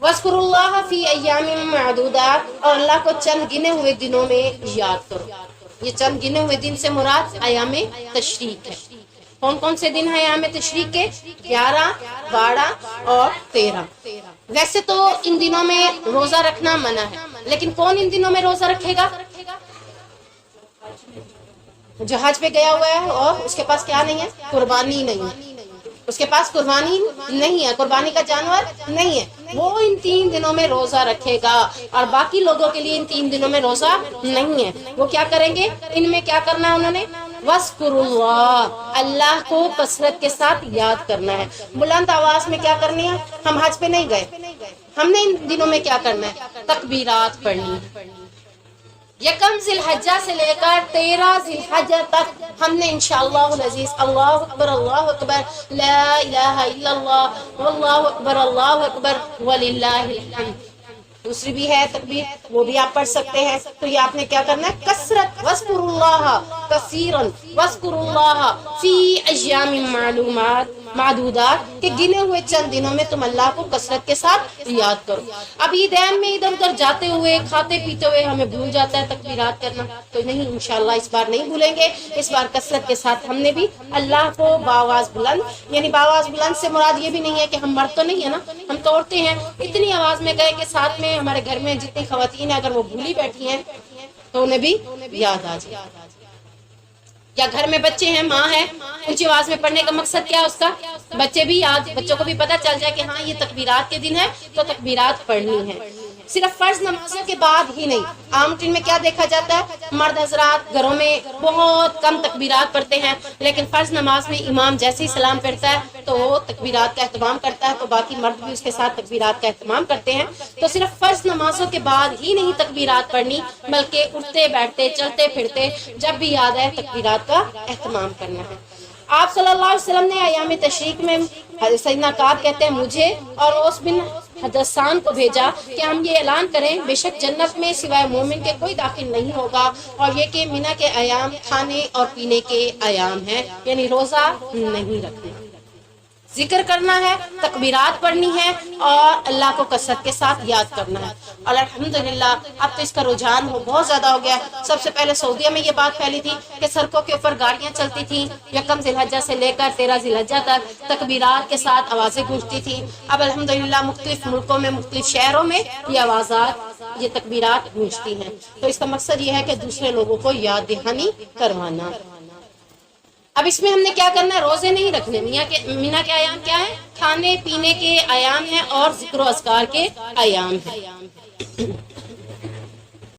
وَاذْكُرُوا فِي أَيَّامٍ مَّعْدُودَاتٍ، اور اللہ کو چند گنے ہوئے دنوں میں یاد کرو. یہ چند گنے ہوئے دن سے مراد ایام تشریق ہے. کون کون سے دن ہیں ایام تشریق کے؟ 11، 12 اور 13. ویسے تو ان دنوں میں روزہ رکھنا منع ہے، لیکن کون ان دنوں میں روزہ رکھے گا؟ جو حج پہ گیا ہوا ہے اور اس کے پاس کیا نہیں ہے؟ قربانی نہیں ہے. اس کے پاس قربانی نہیں ہے، قربانی کا جانور نہیں ہے، وہ ان 3 دنوں میں روزہ رکھے گا. اور باقی لوگوں کے لیے ان 3 دنوں میں روزہ نہیں ہے. وہ کیا کریں گے؟ ان میں کیا کرنا ہے انہوں نے؟ وَاذْكُرُوا اللَّهَ، اللہ کو کثرت کے ساتھ یاد کرنا ہے. بلند آواز میں کیا کرنی ہے؟ ہم حج پہ نہیں گئے، ہم نے ان دنوں میں کیا کرنا ہے؟ تکبیرات پڑھنی ہے. یکم ذی الحجہ سے لے کر 13 ذی الحجہ تک ہم نے انشاءاللہ العزیز اللہ اکبر لا الہ الا اللہ واللہ اکبر وللہ الحمد. دوسری بھی ہے تکبیر، وہ بھی آپ پڑھ سکتے ہیں. تو یہ آپ نے کیا کرنا ہے؟ کثرت. وَاذْكُرُوا اللَّهَ كَثِيرًا وَاذْكُرُوا اللَّهَ فِي أَيَّامٍ معدودات، کہ گنے ہوئے چند دنوں میں تم اللہ کو کثرت کے ساتھ یاد کرو. اب عیدین میں ادھر ادھر جاتے ہوئے کھاتے پیتے ہوئے ہمیں بھول جاتا ہے تکبیرات کرنا، تو نہیں، انشاءاللہ اس بار نہیں بھولیں گے. اس بار کثرت کے ساتھ ہم نے بھی اللہ کو باواز بلند، یعنی باواز بلند سے مراد یہ بھی نہیں ہے کہ ہم مرد تو نہیں ہے نا، ہم تو عورتیں ہیں، اتنی آواز میں گئے کہ ساتھ میں ہمارے گھر میں جتنی خواتین ہیں اگر وہ بھولی بیٹھی ہیں تو انہیں بھی یاد آ جائے. یا گھر میں بچے ہیں، ماں ہے، اونچی آواز میں پڑھنے کا مقصد کیا ہے اس کا؟ بچے بھی یاد، بچوں کو بھی پتہ چل جائے کہ ہاں یہ تکبیرات کے دن ہے تو تکبیرات پڑھنی ہے. صرف فرض نمازوں کے بعد ہی نہیں. عام دن میں کیا دیکھا جاتا ہے؟ مرد حضرات گھروں میں بہت کم تکبیرات پڑھتے ہیں، لیکن فرض نماز میں امام جیسے ہی سلام پھرتا ہے تو وہ تکبیرات کا اہتمام کرتا ہے، تو باقی مرد بھی اس کے ساتھ تکبیرات کا اہتمام کرتے ہیں. تو صرف فرض نمازوں کے بعد ہی نہیں تکبیرات پڑھنی، بلکہ اٹھتے بیٹھتے چلتے پھرتے جب بھی یاد آئے تکبیرات کا اہتمام کرنا ہے. آپ صلی اللہ علیہ وسلم نے ایام تشریق میں سیدنا کعب کہتے ہیں مجھے اور اوس بن حدثان کو بھیجا کہ ہم یہ اعلان کریں بے شک جنت میں سوائے مومن کے کوئی داخل نہیں ہوگا، اور یہ کہ منی کے ایام کھانے اور پینے کے ایام ہیں، یعنی روزہ نہیں رکھنا. ذکر کرنا ہے، تکبیرات پڑھنی ہے اور اللہ کو کثرت کے ساتھ یاد کرنا ہے. اور الحمدللہ اب تو اس کا رجحان بہت زیادہ ہو گیا ہے. سب سے پہلے سعودیہ میں یہ بات پھیلی تھی کہ سڑکوں کے اوپر گاڑیاں چلتی تھیں، یکم ذی الحجہ سے لے کر 13 ذی الحجہ تک تکبیرات کے ساتھ آوازیں گونجتی تھیں. اب الحمدللہ مختلف ملکوں میں، مختلف شہروں میں یہ آوازات، یہ تکبیرات گونجتی ہیں. تو اس کا مقصد یہ ہے کہ دوسرے لوگوں کو یاد دہانی کروانا. اب اس میں ہم نے کیا کرنا ہے؟ روزے نہیں رکھنے. مینا کے ایام کیا ہے؟ کھانے پینے کے ایام ہیں اور ذکر و اذکار کے ایام ہیں.